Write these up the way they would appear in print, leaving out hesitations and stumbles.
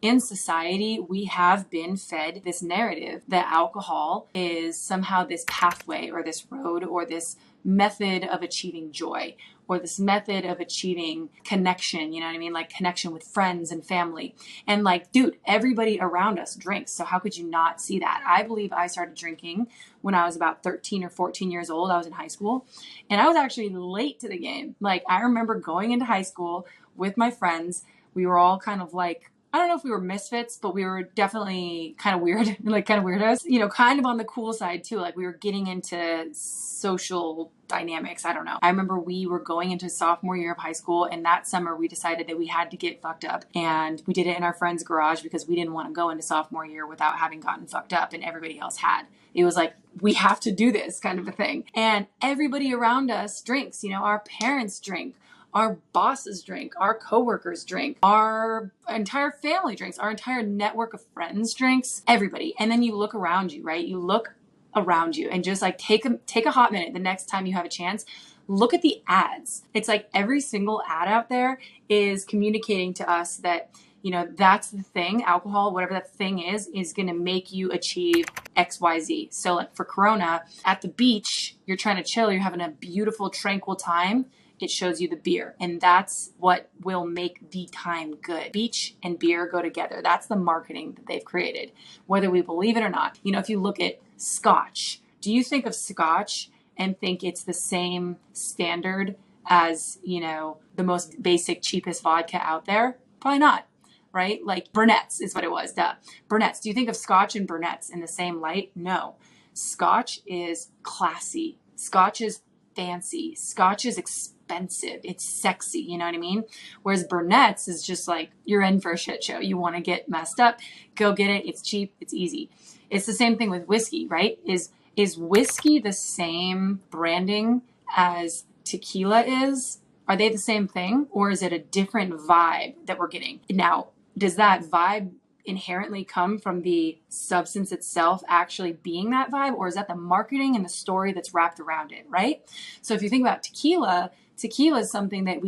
in society, we have been fed this narrative that alcohol is somehow this pathway or this road or this method of achieving joy or this method of achieving connection, you know what I mean? Like connection with friends and family. And like, dude, everybody around us drinks. So how could you not see that? I believe I started drinking when I was about 13 or 14 years old. I was in high school and I was actually late to the game. Like I remember going into high school with my friends. We were all kind of like, I don't know if we were misfits, but we were definitely kind of weird, like kind of weirdos, you know, kind of on the cool side too. Like we were getting into social dynamics. I don't know. I remember we were going into sophomore year of high school, and that summer we decided that we had to get fucked up, and we did it in our friend's garage because we didn't want to go into sophomore year without having gotten fucked up, and everybody else had. It was like, we have to do this kind of a thing. And everybody around us drinks, you know, our parents drink. Our bosses drink, our coworkers drink, our entire family drinks, our entire network of friends drinks, everybody. And then you look around you, right? You look around you and just like take a hot minute the next time you have a chance. Look at the ads. It's like every single ad out there is communicating to us that, you know, that's the thing, alcohol, whatever that thing is going to make you achieve X, Y, Z. So like for Corona, at the beach, you're trying to chill, you're having a beautiful, tranquil time. It shows you the beer, and that's what will make the time good. Beach and beer go together. That's the marketing that they've created, whether we believe it or not. You know, if you look at Scotch, do you think of Scotch and think it's the same standard as, you know, the most basic, cheapest vodka out there? Probably not, right? Like Burnett's is what it was, duh. Burnett's. Do you think of Scotch and Burnett's in the same light? No. Scotch is classy. Scotch is fancy. Scotch is expensive. It's sexy. You know what I mean? Whereas Burnett's is just like, you're in for a shit show. You want to get messed up, go get it. It's cheap. It's easy. It's the same thing with whiskey, right? Is whiskey the same branding as tequila is? Are they the same thing? Or is it a different vibe that we're getting? Now, does that vibe inherently come from the substance itself actually being that vibe? Or is that the marketing and the story that's wrapped around it, right? So if you think about tequila is something that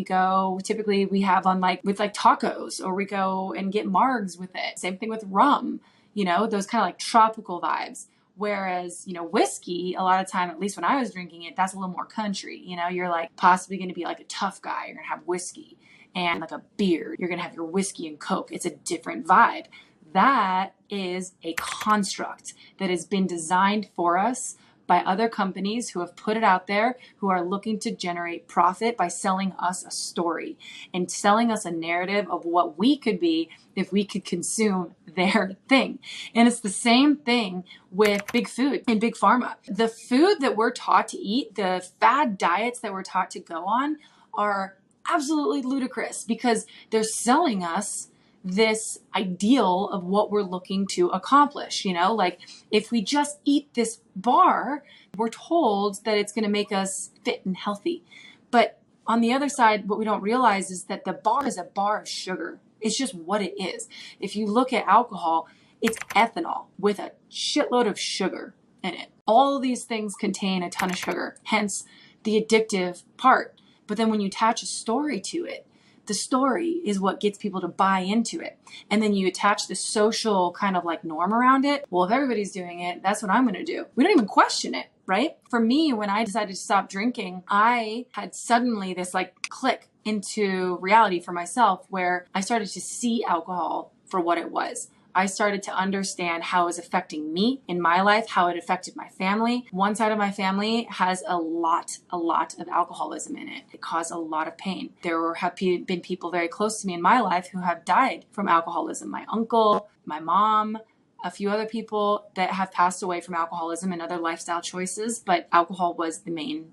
typically we have on like with like tacos, or we go and get margs with it. Same thing with rum, you know, those kind of like tropical vibes. Whereas, you know, whiskey, a lot of time, at least when I was drinking it, that's a little more country. You know, you're like possibly going to be like a tough guy. You're going to have whiskey and like a beer. You're going to have your whiskey and Coke. It's a different vibe. That is a construct that has been designed for us by other companies who have put it out there, who are looking to generate profit by selling us a story and selling us a narrative of what we could be if we could consume their thing. And it's the same thing with big food and big pharma. The food that we're taught to eat, the fad diets that we're taught to go on are absolutely ludicrous because they're selling us this ideal of what we're looking to accomplish. You know, like if we just eat this bar, we're told that it's going to make us fit and healthy. But on the other side, what we don't realize is that the bar is a bar of sugar. It's just what it is. If you look at alcohol, it's ethanol with a shitload of sugar in it. All of these things contain a ton of sugar, hence the addictive part. But then when you attach a story to it, the story is what gets people to buy into it. And then you attach the social kind of like norm around it. Well, if everybody's doing it, that's what I'm going to do. We don't even question it, right? For me, when I decided to stop drinking, I had suddenly this like click into reality for myself where I started to see alcohol for what it was. I started to understand how it was affecting me in my life, how it affected my family. One side of my family has a lot of alcoholism in it. It caused a lot of pain. There have been people very close to me in my life who have died from alcoholism. My uncle, my mom, a few other people that have passed away from alcoholism and other lifestyle choices, but alcohol was the main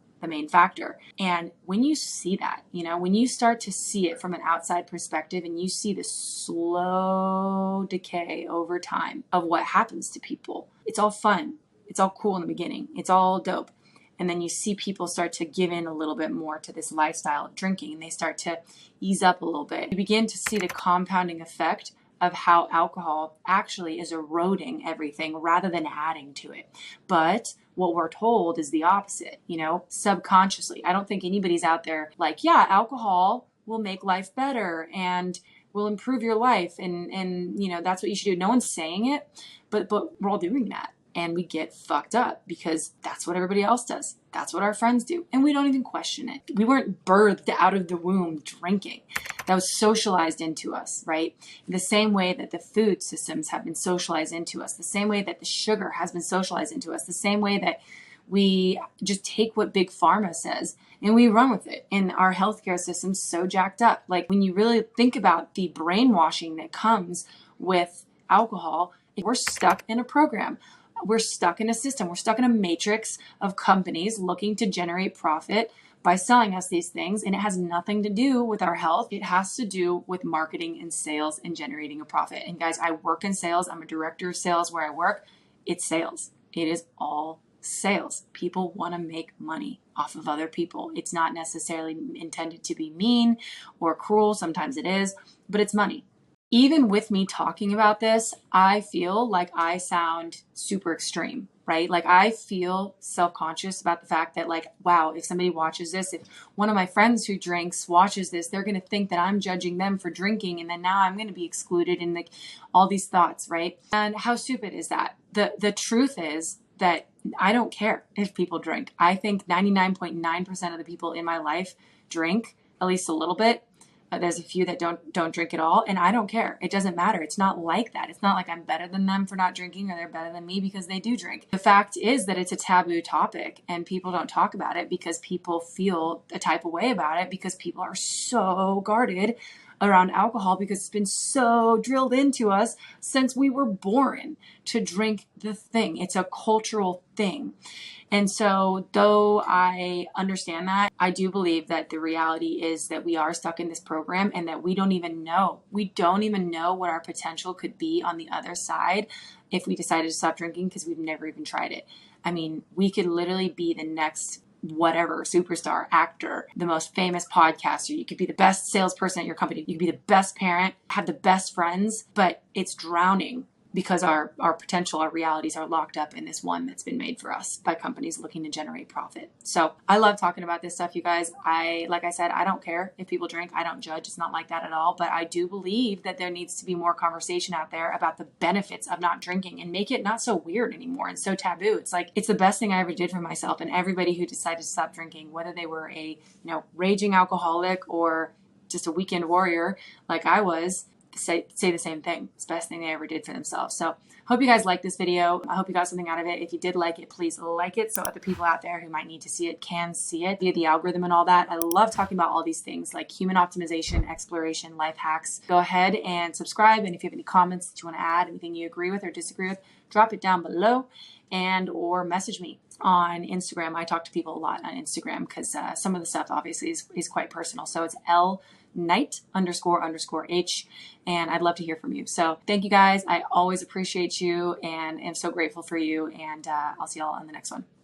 factor. And when you see that, you know, when you start to see it from an outside perspective and you see the slow decay over time of what happens to people, it's all fun. It's all cool in the beginning. It's all dope. And then you see people start to give in a little bit more to this lifestyle of drinking, and they start to ease up a little bit. You begin to see the compounding effect of how alcohol actually is eroding everything rather than adding to it. But what we're told is the opposite, you know, subconsciously. I don't think anybody's out there like, yeah, alcohol will make life better and will improve your life. And that's what you should do. No one's saying it, but we're all doing that. And we get fucked up because that's what everybody else does. That's what our friends do. And we don't even question it. We weren't birthed out of the womb drinking. That was socialized into us, right? In the same way that the food systems have been socialized into us, the same way that the sugar has been socialized into us, the same way that we just take what Big Pharma says and we run with it. And our healthcare system's so jacked up. Like when you really think about the brainwashing that comes with alcohol, we're stuck in a program. We're stuck in a system. We're stuck in a matrix of companies looking to generate profit by selling us these things. And it has nothing to do with our health. It has to do with marketing and sales and generating a profit. And guys, I work in sales. I'm a director of sales where I work. It's sales. It is all sales. People want to make money off of other people. It's not necessarily intended to be mean or cruel. Sometimes it is, but it's money. Even with me talking about this, I feel like I sound super extreme, right? Like I feel self-conscious about the fact that like, wow, if somebody watches this, if one of my friends who drinks watches this, they're going to think that I'm judging them for drinking. And then now I'm going to be excluded in all these thoughts, right? And how stupid is that? The truth is that I don't care if people drink. I think 99.9% of the people in my life drink at least a little bit. There's a few that don't drink at all, and I don't care. It doesn't matter. It's not like that. It's not like I'm better than them for not drinking or they're better than me because they do drink. The fact is that it's a taboo topic and people don't talk about it because people feel a type of way about it because people are so guarded around alcohol because it's been so drilled into us since we were born to drink the thing. It's a cultural thing. And so though I understand that, I do believe that the reality is that we are stuck in this program and that we don't even know what our potential could be on the other side if we decided to stop drinking because we've never even tried it. I mean, we could literally be the next whatever, superstar, actor, the most famous podcaster. You could be the best salesperson at your company. You could be the best parent, have the best friends, but it's drowning because our potential, our realities are locked up in this one that's been made for us by companies looking to generate profit. So I love talking about this stuff, you guys. Like I said, I don't care if people drink. I don't judge. It's not like that at all. But I do believe that there needs to be more conversation out there about the benefits of not drinking and make it not so weird anymore and so taboo. It's like, it's the best thing I ever did for myself. And everybody who decided to stop drinking, whether they were a, raging alcoholic or just a weekend warrior like I was, say the same thing. It's the best thing they ever did for themselves. So hope you guys liked this video. I hope you got something out of it. If you did like it, please like it so other people out there who might need to see it can see it via the algorithm and all that. I love talking about all these things like human optimization, exploration, life hacks. Go ahead and subscribe. And if you have any comments that you want to add, anything you agree with or disagree with, drop it down below and or message me on Instagram. I talk to people a lot on Instagram because some of the stuff obviously is quite personal. So it's L_Knight__H. And I'd love to hear from you. So thank you guys. I always appreciate you and am so grateful for you. And I'll see y'all on the next one.